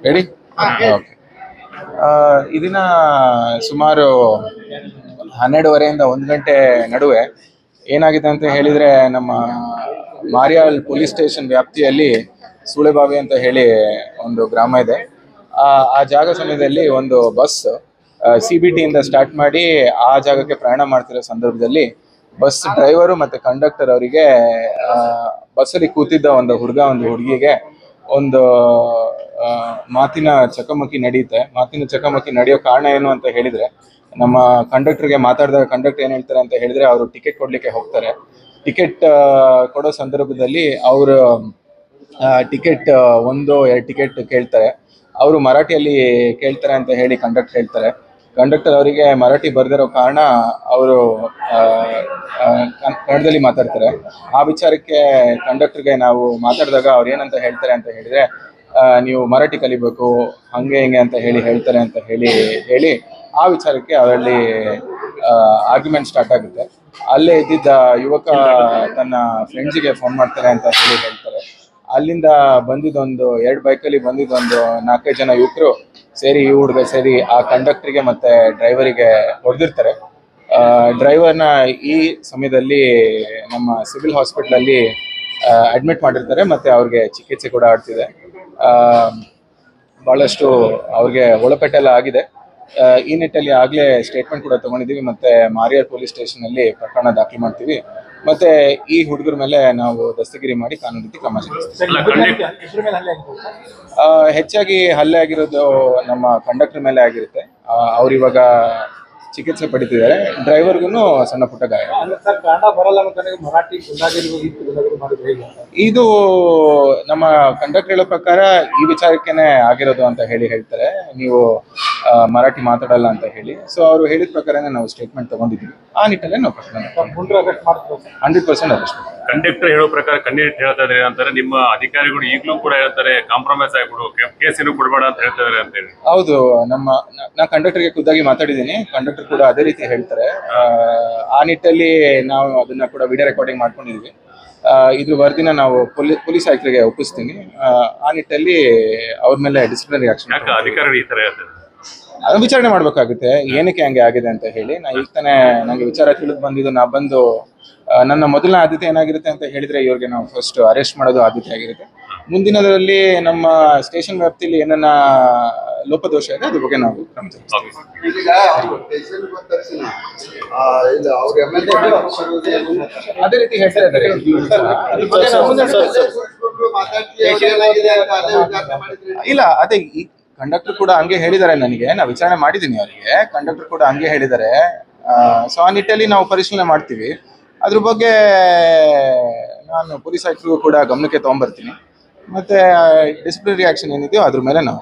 Ready? Okay. ಈ ದಿನ ಸುಮಾರು 12:30 1 ಗಂಟೆ ನಡುವೆ ಏನಾಗಿದೆ ಅಂತ ಹೇಳಿದ್ರೆ, ನಮ್ಮ ಮಾರಿಯಾಳ್ ಪೊಲೀಸ್ ಸ್ಟೇಷನ್ ವ್ಯಾಪ್ತಿಯಲ್ಲಿ ಸೂಳೆಬಾವಿ ಅಂತ ಹೇಳಿ ಒಂದು ಗ್ರಾಮ ಇದೆ. ಆ ಜಾಗ ಸಮಯದಲ್ಲಿ ಒಂದು ಬಸ್ CBT ಇಂದ ಸ್ಟಾರ್ಟ್ ಮಾಡಿ ಆ ಜಾಗಕ್ಕೆ ಪ್ರಯಾಣ ಮಾಡ್ತಿರೋ ಸಂದರ್ಭದಲ್ಲಿ ಬಸ್ ಡ್ರೈವರು ಮತ್ತೆ ಕಂಡಕ್ಟರ್ ಅವರಿಗೆ ಬಸ್ಸಲ್ಲಿ ಕೂತಿದ್ದ ಒಂದು ಹುಡುಗ ಒಂದು ಹುಡುಗಿಗೆ ಒಂದು ಮಾತಿನ ಚಕಮಕಿ ನಡೆಯುತ್ತೆ. ಮಾತಿನ ಚಕಮಕಿ ನಡೆಯೋ ಕಾರಣ ಏನು ಅಂತ ಹೇಳಿದ್ರೆ, ನಮ್ಮ ಕಂಡಕ್ಟರ್ಗೆ ಮಾತಾಡಿದಾಗ ಕಂಡಕ್ಟರ್ ಏನ್ ಹೇಳ್ತಾರೆ ಅಂತ ಹೇಳಿದ್ರೆ, ಅವರು ಟಿಕೆಟ್ ಕೊಡ್ಲಿಕ್ಕೆ ಹೋಗ್ತಾರೆ. ಟಿಕೆಟ್ ಕೊಡೋ ಸಂದರ್ಭದಲ್ಲಿ ಅವರು ಟಿಕೆಟ್ 1-2 ಟಿಕೆಟ್ ಕೇಳ್ತಾರೆ. ಅವರು ಮರಾಠಿಯಲ್ಲಿ ಕೇಳ್ತಾರೆ ಅಂತ ಹೇಳಿ ಕಂಡಕ್ಟರ್ ಹೇಳ್ತಾರೆ. ಕಂಡಕ್ಟರ್ ಅವರಿಗೆ ಮರಾಠಿ ಬರ್ದಿರೋ ಕಾರಣ ಅವರು ಕನ್ನಡದಲ್ಲಿ ಮಾತಾಡ್ತಾರೆ. ಆ ವಿಚಾರಕ್ಕೆ ಕಂಡಕ್ಟರ್ಗೆ ನಾವು ಮಾತಾಡಿದಾಗ ಅವ್ರು ಏನಂತ ಹೇಳ್ತಾರೆ ಅಂತ ಹೇಳಿದ್ರೆ, ನೀವು ಮರಾಠಿ ಕಲಿಬೇಕು ಹಂಗೆ ಹಿಂಗೆ ಅಂತ ಹೇಳ್ತಾರೆ ಅಂತ ಹೇಳಿ ಆ ವಿಚಾರಕ್ಕೆ ಅವರಲ್ಲಿ ಆರ್ಗ್ಯುಮೆಂಟ್ ಸ್ಟಾರ್ಟ್ ಆಗುತ್ತೆ. ಅಲ್ಲೇ ಇದ್ದಿದ್ದ ಯುವಕ ತನ್ನ ಫ್ರೆಂಡ್ಸಿಗೆ ಫೋನ್ ಮಾಡ್ತಾರೆ ಅಂತ ಹೇಳ್ತಾರೆ. ಅಲ್ಲಿಂದ ಬಂದಿದ್ದೊಂದು 2 ಬೈಕಲ್ಲಿ ಬಂದಿದ್ದೊಂದು 4-5 ಜನ ಯುವಕರು ಸೇರಿ ಈ ಹುಡುಗ ಸೇರಿ ಆ ಕಂಡಕ್ಟರ್ಗೆ ಮತ್ತೆ ಡ್ರೈವರಿಗೆ ಹೊಡೆದಿರ್ತಾರೆ. ಡ್ರೈವರ್ನ ಈ ಸಮಯದಲ್ಲಿ ನಮ್ಮ ಸಿವಿಲ್ ಹಾಸ್ಪಿಟಲಲ್ಲಿ ಅಡ್ಮಿಟ್ ಮಾಡಿರ್ತಾರೆ. ಮತ್ತೆ ಅವ್ರಿಗೆ ಚಿಕಿತ್ಸೆ ಕೂಡ ಆಗ್ತಿದೆ. ಬಹಳಷ್ಟು ಅವ್ರಿಗೆ ಒಳಪೆಟ್ಟೆಲ್ಲ ಆಗಿದೆ. ಈ ನಿಟ್ಟಲ್ಲಿ ಆಗ್ಲೇ ಸ್ಟೇಟ್ಮೆಂಟ್ ಕೂಡ ತಗೊಂಡಿದ್ದೀವಿ. ಮತ್ತೆ ಮಾರಿಯಾಳ್ ಪೊಲೀಸ್ ಸ್ಟೇಷನ್ ಅಲ್ಲಿ ಪ್ರಕರಣ ದಾಖಲು ಮಾಡ್ತೀವಿ. ಮತ್ತೆ ಈ ಹುಡುಗರ ಮೇಲೆ ನಾವು ದಸ್ತಗಿರಿ ಮಾಡಿ ಕಾನೂನು ರೀತಿ ಕ್ರಮ ಜರುಗಿಸ್ತೀವಿ. ಹೆಚ್ಚಾಗಿ ಹಲ್ಲೆ ಆಗಿರೋದು ನಮ್ಮ ಕಂಡಕ್ಟರ್ ಮೇಲೆ ಆಗಿರುತ್ತೆ. ಅವ್ರು ಇವಾಗ ಚಿಕಿತ್ಸೆ ಪಡಿತಿದ್ದಾರೆ. ಡ್ರೈವರ್ಗೂ ಸಣ್ಣ ಪುಟ್ಟ ಗಾಯ. ಇದು ನಮ್ಮ ಕಂಡಕ್ಟರ್ ಹೇಳೋ ಪ್ರಕಾರ ಈ ವಿಚಾರಕ್ಕೇನೆ ಆಗಿರೋದು ಅಂತ ಹೇಳ್ತಾರೆ. ನೀವು ಮರಾಠಿ ಮಾತಾಡಲ್ಲ ಅಂತ ಹೇಳಿ. ಸೊ ಅವರು ಹೇಳಿದ ಪ್ರಕಾರನೇ ನಾವು ಸ್ಟೇಟ್ಮೆಂಟ್ ತಗೊಂಡಿದ್ದೀವಿ. ಆ ನಿಟ್ಟಲ್ಲೇ ನಾವು ಪ್ರಕರಣ 100% ಅರೆಸ್ಟ್. ಕಂಡಕ್ಟರ್ ಹೇಳೋ ಪ್ರಕಾರ ಕಂಡಕ್ಟರ್ ಹೇಳ್ತಾ ಇದ್ದಾರೆ ಅಂತಾರೆ. ನಿಮ್ಮ ಅಧಿಕಾರಿಗಳು ಈಗಲೂ ಕೂಡ ಹೇಳ್ತಾರೆ ಕಾಂಪ್ರಮೈಸ್ ಆಗ್ಬಿಡು, ಕೇಸನ್ನು ಕೊಡಬೇಡ ಅಂತ ಹೇಳ್ತಾ ಇದ್ದಾರೆ ಅಂತ ಹೇಳಿ. ಹೌದು, ನಾ ಕಂಡಕ್ಟರ್ಗೆ ಖುದ್ದಾಗಿ ಮಾತಾಡಿದ್ದೀನಿ. ಕಂಡಕ್ಟರ್ ಕೂಡ ಅದೇ ರೀತಿ ಹೇಳ್ತಾರೆ. ಆ ನಿಟ್ಟಲ್ಲಿ ನಾವು ಅದನ್ನ ಕೂಡ ವಿಡಿಯೋ ರೆಕಾರ್ಡಿಂಗ್ ಮಾಡ್ಕೊಂಡಿದ್ವಿ. ಇದ್ರ ವರದಿನ ನಾವು ಪೊಲೀಸ್ ಆಯುಕ್ತರಿಗೆ ಒಪ್ಪಿಸ್ತೀನಿ. ಆ ನಿಟ್ಟಲ್ಲಿ ಅವ್ರ ಮೇಲೆ ಡಿಸಿಪ್ಲಿನರಿ ಆಕ್ಷನ್. ಅಧಿಕಾರಿಗಳು ಈ ತರ ಹೇಳ್ತಾರೆ, ಅದನ್ನ ವಿಚಾರಣೆ ಮಾಡ್ಬೇಕಾಗುತ್ತೆ ಏನಕ್ಕೆ ಹಂಗೆ ಆಗಿದೆ ಅಂತ ಹೇಳಿ. ಈಗ ತಾನೇ ನಂಗೆ ವಿಚಾರ ತಿಳಿದು ಬಂದಿದ್ದು. ನಾ ಬಂದು ನನ್ನ ಮೊದಲನೇ ಆದ್ಯತೆ ಏನಾಗಿರುತ್ತೆ ಅಂತ ಹೇಳಿದ್ರೆ, ಇವ್ರಿಗೆ ನಾವು ಫಸ್ಟ್ ಅರೆಸ್ಟ್ ಮಾಡೋದು ಆದ್ಯತೆ ಆಗಿರುತ್ತೆ. ಮುಂದಿನದರಲ್ಲಿ ನಮ್ಮ ಸ್ಟೇಷನ್ ವ್ಯಾಪ್ತಿಯಲ್ಲಿ ಏನನ್ನ ಲೋಪದೋಷ ಇದೆ ಅದ್ರ ಬಗ್ಗೆ ನಾವು ಕ್ರಮ ಅದೇ ರೀತಿ ಹೇಳ್ತಾ ಇದ್ದಾರೆ. ಇಲ್ಲ, ಅದೇ ಈ ಕಂಡಕ್ಟರ್ ಕೂಡ ಹಂಗೆ ಹೇಳಿದ್ದಾರೆ ನನಗೆ. ನಾ ವಿಚಾರಣೆ ಮಾಡಿದ್ದೀನಿ ಅವರಿಗೆ. ಕಂಡಕ್ಟರ್ ಕೂಡ ಹಂಗೆ ಹೇಳಿದ್ದಾರೆ. ಸೊ ಆ ನಿಟ್ಟಲ್ಲಿ ನಾವು ಪರಿಶೀಲನೆ ಮಾಡ್ತೀವಿ. ಅದ್ರ ಬಗ್ಗೆ ನಾನು ಪೊಲೀಸ್ ಆಯುಕ್ತರಿಗೂ ಕೂಡ ಗಮನಕ್ಕೆ ತಗೊಂಡ್ಬರ್ತೀನಿ. ಮತ್ತೆ ಡಿಸಿಪ್ಲಿನರಿ ಆಕ್ಷನ್ ಏನಿದೆಯೋ ಅದ್ರ ಮೇಲೆ ನಾವು